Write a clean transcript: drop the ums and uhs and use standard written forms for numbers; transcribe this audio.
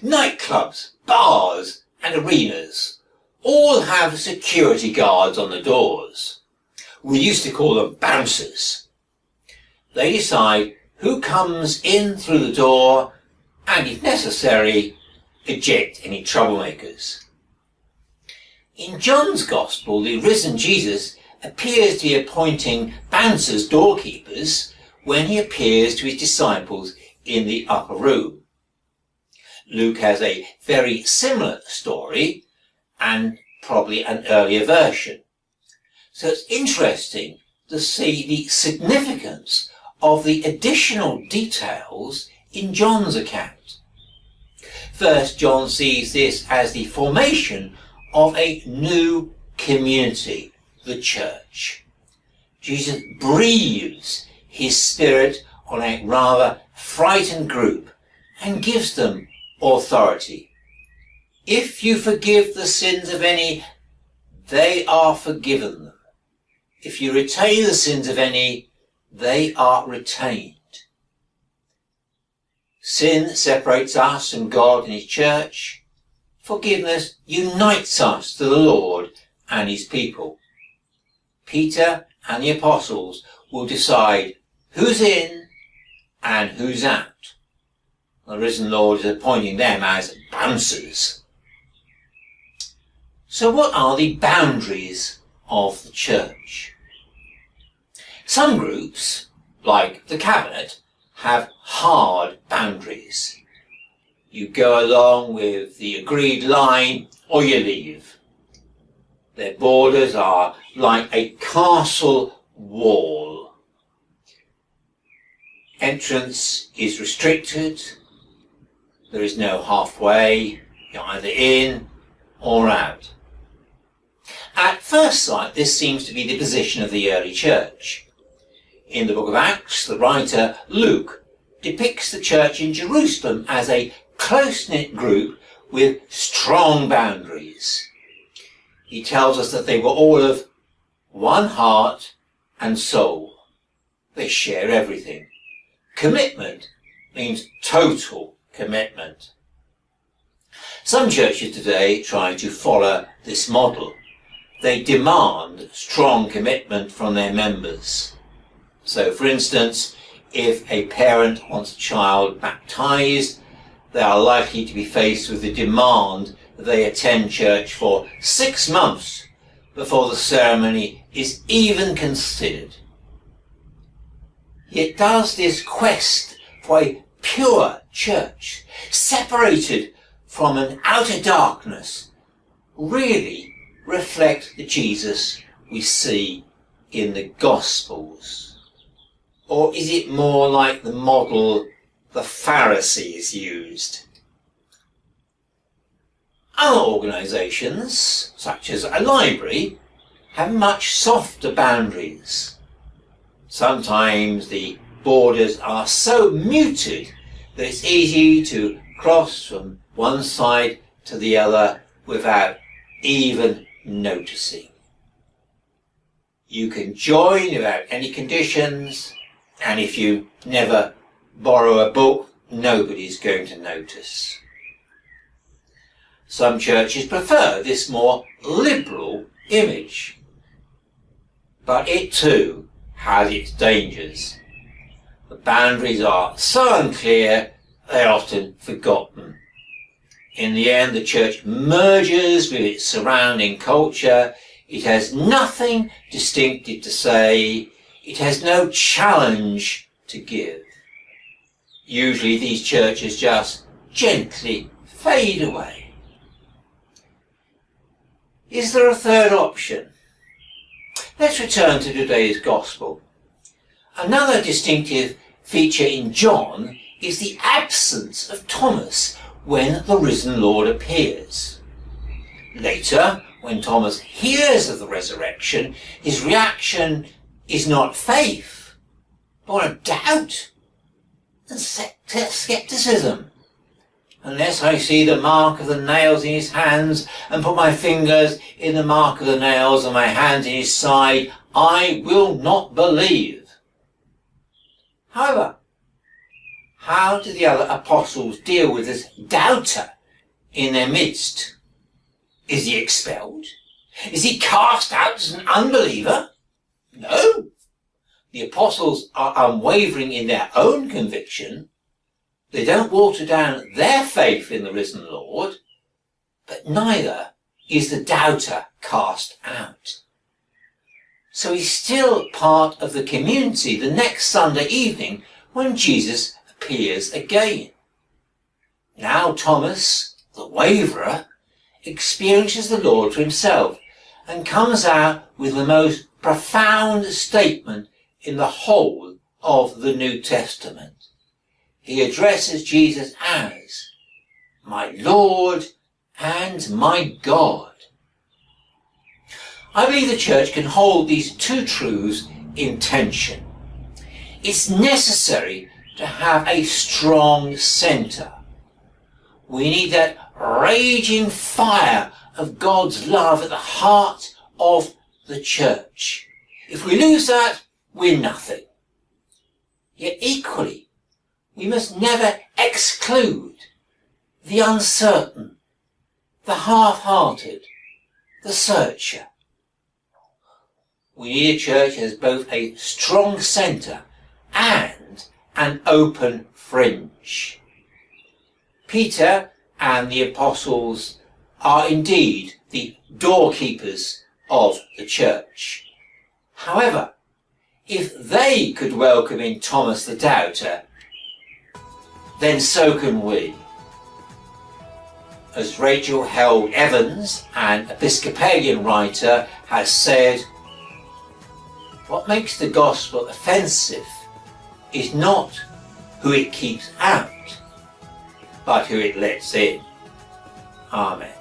Nightclubs, bars and arenas all have security guards on the doors. We used to call them bouncers. They decide who comes in through the door and, if necessary, eject any troublemakers. In John's Gospel, the risen Jesus appears to be appointing bouncers, doorkeepers, when he appears to his disciples in the upper room. Luke has a very similar story and probably an earlier version. So it's interesting to see the significance of the additional details in John's account. First, John sees this as the formation of a new community, the church. Jesus breathes his spirit on a rather frightened group and gives them authority. If you forgive the sins of any, they are forgiven them. If you retain the sins of any, they are retained. Sin separates us and God and his church. Forgiveness unites us to the Lord and his people. Peter and the apostles will decide who's in and who's out. The risen Lord is appointing them as bouncers. So what are the boundaries of the church? Some groups, like the Cabinet, have hard boundaries. You go along with the agreed line or you leave. Their borders are like a castle wall. Entrance is restricted. There is no halfway. You're either in or out. At first sight, this seems to be the position of the early church. In the book of Acts, the writer Luke depicts the church in Jerusalem as a close-knit group with strong boundaries. He tells us that they were all of one heart and soul. They share everything. Commitment means total commitment. Some churches today try to follow this model. They demand strong commitment from their members. So, for instance, if a parent wants a child baptized, they are likely to be faced with the demand that they attend church for 6 months before the ceremony is even considered. Yet does this quest for a pure church, separated from an outer darkness, really reflect the Jesus we see in the Gospels? Or is it more like the model the Pharisees used? Other organisations, such as a library, have much softer boundaries. Sometimes the borders are so muted that it's easy to cross from one side to the other without even noticing. You can join without any conditions, and if you never borrow a book, nobody's going to notice. Some churches prefer this more liberal image, but it too has its dangers. The boundaries are so unclear, they're often forgotten. In the end, the church merges with its surrounding culture. It has nothing distinctive to say. It has no challenge to give. Usually these churches just gently fade away. Is there a third option? Let's return to today's Gospel. Another distinctive feature in John is the absence of Thomas when the risen Lord appears. Later, when Thomas hears of the resurrection, his reaction is not faith, but doubt and scepticism. Unless I see the mark of the nails in his hands and put my fingers in the mark of the nails and my hands in his side, I will not believe. However, how do the other apostles deal with this doubter in their midst? Is he expelled? Is he cast out as an unbeliever? No. The apostles are unwavering in their own conviction. They don't water down their faith in the risen Lord, but neither is the doubter cast out. So he's still part of the community the next Sunday evening when Jesus appears again. Now Thomas, the waverer, experiences the Lord for himself and comes out with the most profound statement in the whole of the New Testament. He addresses Jesus as my Lord and my God. I believe the church can hold these two truths in tension. It's necessary to have a strong centre. We need that raging fire of God's love at the heart of the church. If we lose that, we're nothing. Yet equally, we must never exclude the uncertain, the half-hearted, the searcher. We need a church that has both a strong centre and an open fringe. Peter and the apostles are indeed the doorkeepers of the church. However, if they could welcome in Thomas the doubter, then so can we. As Rachel Held Evans, an Episcopalian writer, has said, what makes the gospel offensive is not who it keeps out, but who it lets in. Amen.